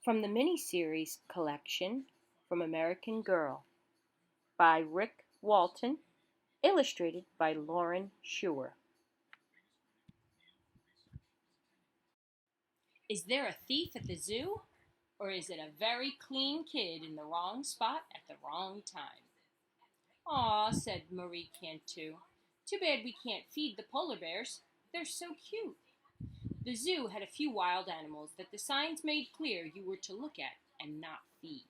From the miniseries collection From American Girl by Rick Walton, illustrated by Lauren Schuer. Is there a thief at the zoo? Or is it a very clean kid in the wrong spot at the wrong time? Aw, said Marie Cantu. Too bad we can't feed the polar bears. They're so cute. The zoo had a few wild animals that the signs made clear you were to look at and not feed.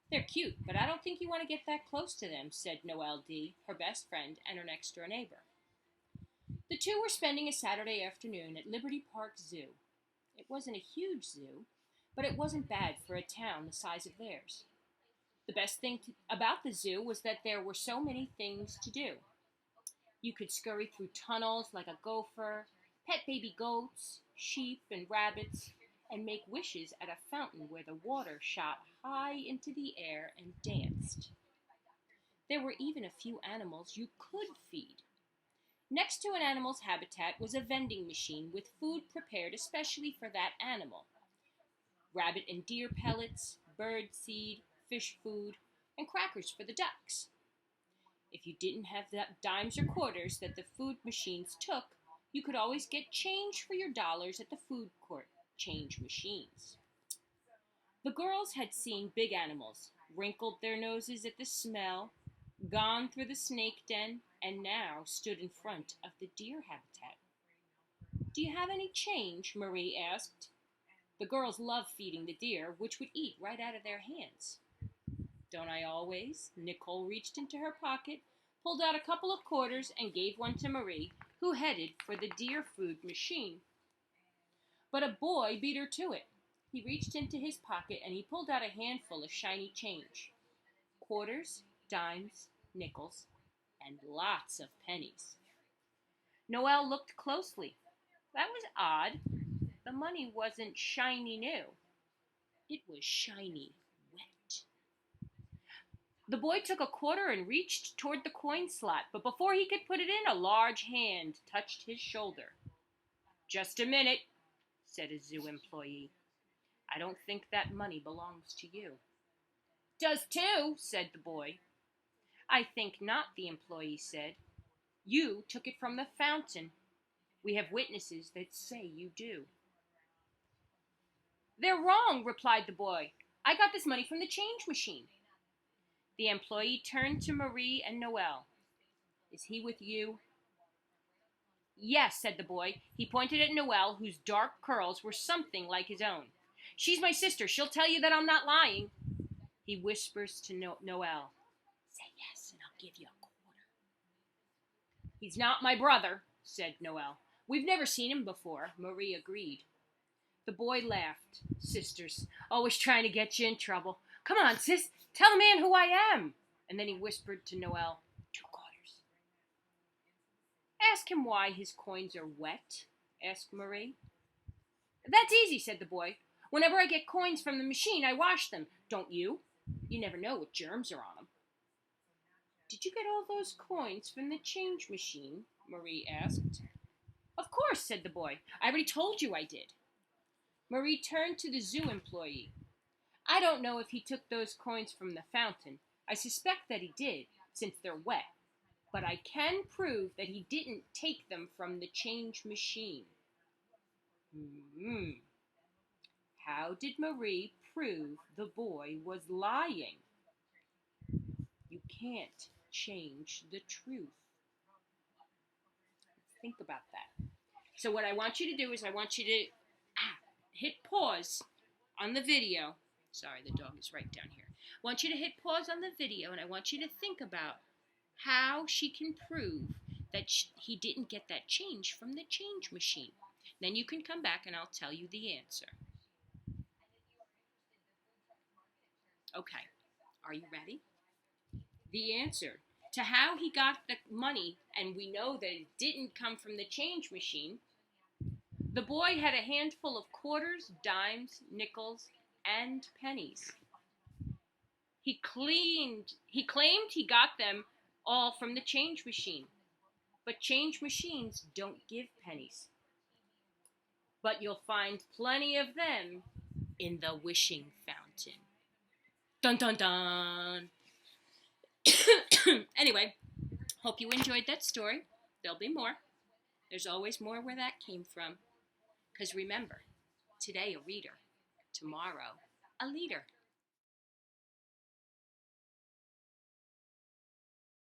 They're cute, but I don't think you want to get that close to them, said Noelle D., her best friend and her next-door neighbor. The two were spending a Saturday afternoon at Liberty Park Zoo. It wasn't a huge zoo, but it wasn't bad for a town the size of theirs. The best thing about the zoo was that there were so many things to do. You could scurry through tunnels like a gopher, pet baby goats, sheep, and rabbits, and make wishes at a fountain where the water shot high into the air and danced. There were even a few animals you could feed. Next to an animal's habitat was a vending machine with food prepared especially for that animal. Rabbit and deer pellets, bird seed, fish food, and crackers for the ducks. If you didn't have the dimes or quarters that the food machines took, you could always get change for your dollars at the food court change machines. The girls had seen big animals, wrinkled their noses at the smell, gone through the snake den, and now stood in front of the deer habitat. Do you have any change? Marie asked. The girls loved feeding the deer, which would eat right out of their hands. Don't I always? Nicole reached into her pocket, pulled out a couple of quarters, and gave one to Marie, who headed for the deer food machine. But a boy beat her to it. He reached into his pocket and he pulled out a handful of shiny change. Quarters, dimes, nickels, and lots of pennies. Noelle looked closely. That was odd. The money wasn't shiny new. It was shiny wet. The boy took a quarter and reached toward the coin slot, but before he could put it in, a large hand touched his shoulder. Just a minute, said a zoo employee. I don't think that money belongs to you. Does too, said the boy. I think not, the employee said. You took it from the fountain. We have witnesses that say you do. They're wrong, replied the boy. I got this money from the change machine. The employee turned to Marie and Noelle. Is he with you? Yes, said the boy. He pointed at Noelle, whose dark curls were something like his own. She's my sister. She'll tell you that I'm not lying. He whispers to Noelle. Say yes, and I'll give you a quarter. He's not my brother, said Noelle. We've never seen him before, Marie agreed. The boy laughed. Sisters, always trying to get you in trouble. Come on, sis, tell the man who I am. And then he whispered to Noelle, 2 quarters. Ask him why his coins are wet, asked Marie. That's easy, said the boy. Whenever I get coins from the machine, I wash them. Don't you? You never know what germs are on them. Did you get all those coins from the change machine? Marie asked. Of course, said the boy. I already told you I did. Marie turned to the zoo employee. I don't know if he took those coins from the fountain. I suspect that he did, since they're wet. But I can prove that he didn't take them from the change machine. How did Marie prove the boy was lying? You can't change the truth. Think about that. So what I want you to do is I want you to hit pause on the video. Sorry, the dog is right down here. I want you to hit pause on the video, and I want you to think about how she can prove that he didn't get that change from the change machine. Then you can come back and I'll tell you the answer. Okay, are you ready? The answer to how he got the money, and we know that it didn't come from the change machine. The boy had a handful of quarters, dimes, nickels, and pennies. He claimed he got them all from the change machine. But change machines don't give pennies. But you'll find plenty of them in the wishing fountain. Dun dun dun! Anyway, hope you enjoyed that story. There'll be more. There's always more where that came from. Because remember, today a reader, tomorrow a leader.